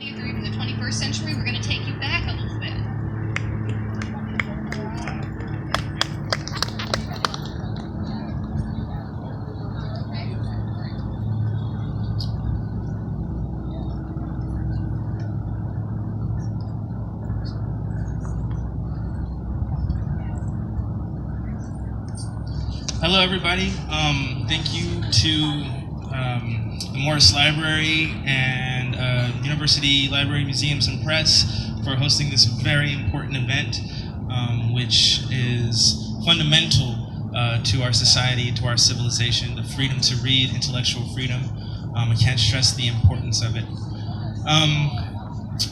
or even the 21st century, we're going to take you back a little bit. Hello, everybody. Thank you to the Morris Library and University Library Museums and Press for hosting this very important event, which is fundamental to our society, to our civilization, the freedom to read, intellectual freedom. I can't stress the importance of it.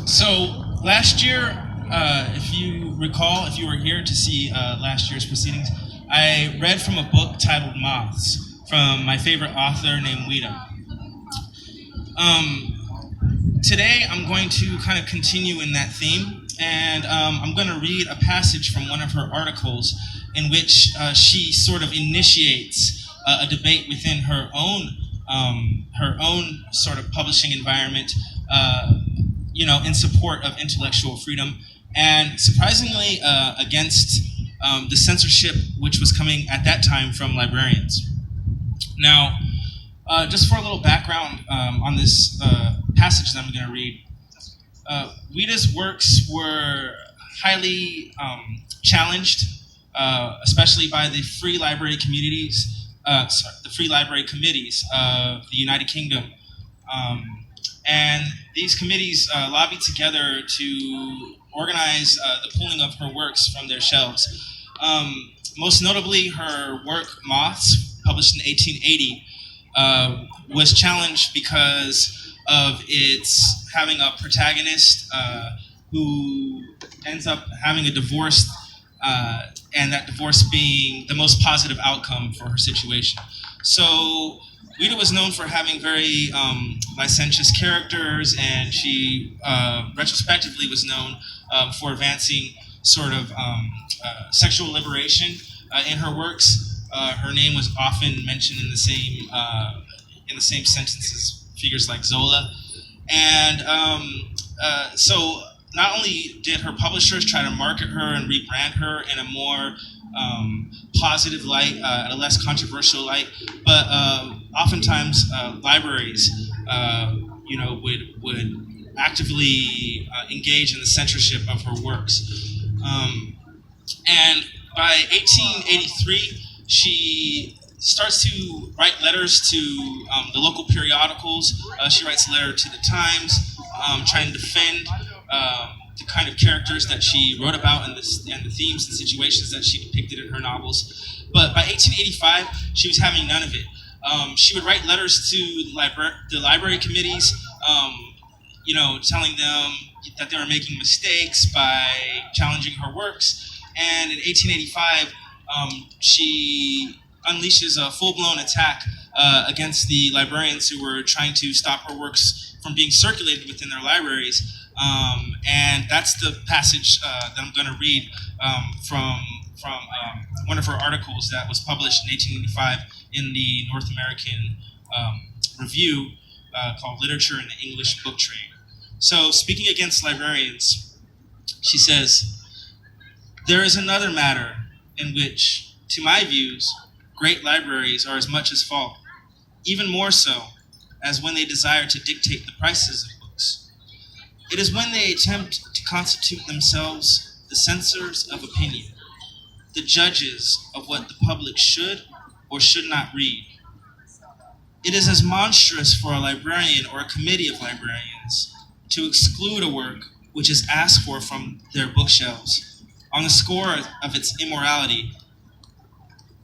So last year, if you recall, if you were here to see last year's proceedings, I read from a book titled Moths from my favorite author named Ouida. Today I'm going to kind of continue in that theme, and I'm going to read a passage from one of her articles in which she sort of initiates a debate within her own sort of publishing environment, in support of intellectual freedom, and surprisingly against the censorship which was coming at that time from librarians. Now, just for a little background on this passage that I'm going to read, Ouida's works were highly challenged, especially by the free library committees of the United Kingdom. And these committees lobbied together to organize the pooling of her works from their shelves. Most notably, her work Moths, published in 1880, was challenged because of its having a protagonist who ends up having a divorce, and that divorce being the most positive outcome for her situation. So Ouida was known for having very licentious characters, and she retrospectively was known for advancing sort of sexual liberation in her works. Her name was often mentioned in the same sentence as figures like Zola, and so not only did her publishers try to market her and rebrand her in a more positive light, a less controversial light, but oftentimes libraries, would actively engage in the censorship of her works. And by 1883, she starts to write letters to the local periodicals. She writes a letter to the Times, trying to defend the kind of characters that she wrote about and the themes and situations that she depicted in her novels. But by 1885, she was having none of it. She would write letters to the library committees, telling them that they were making mistakes by challenging her works. And in 1885, she unleashes a full-blown attack against the librarians who were trying to stop her works from being circulated within their libraries. And that's the passage that I'm going to read from one of her articles that was published in 1885 in the North American Review called Literature in the English Book Trade. So, speaking against librarians, she says, "There is another matter in which, to my views, great libraries are as much at fault, even more so, as when they desire to dictate the prices of books. It is when they attempt to constitute themselves the censors of opinion, the judges of what the public should or should not read. It is as monstrous for a librarian or a committee of librarians to exclude a work which is asked for from their bookshelves on the score of its immorality,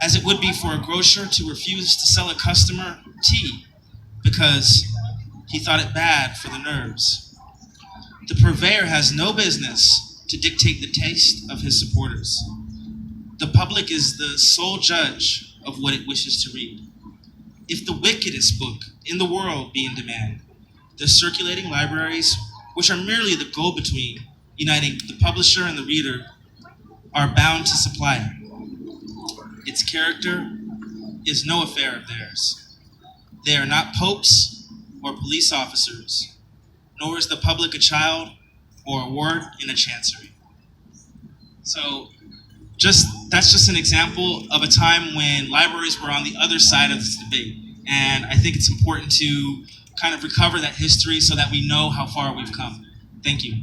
as it would be for a grocer to refuse to sell a customer tea because he thought it bad for the nerves. The purveyor has no business to dictate the taste of his supporters. The public is the sole judge of what it wishes to read. If the wickedest book in the world be in demand, the circulating libraries, which are merely the go-between uniting the publisher and the reader, are bound to supply it. Its character is no affair of theirs. They are not popes or police officers, nor is the public a child or a ward in a chancery. So that's just an example of a time when libraries were on the other side of this debate. And I think it's important to kind of recover that history so that we know how far we've come. Thank you.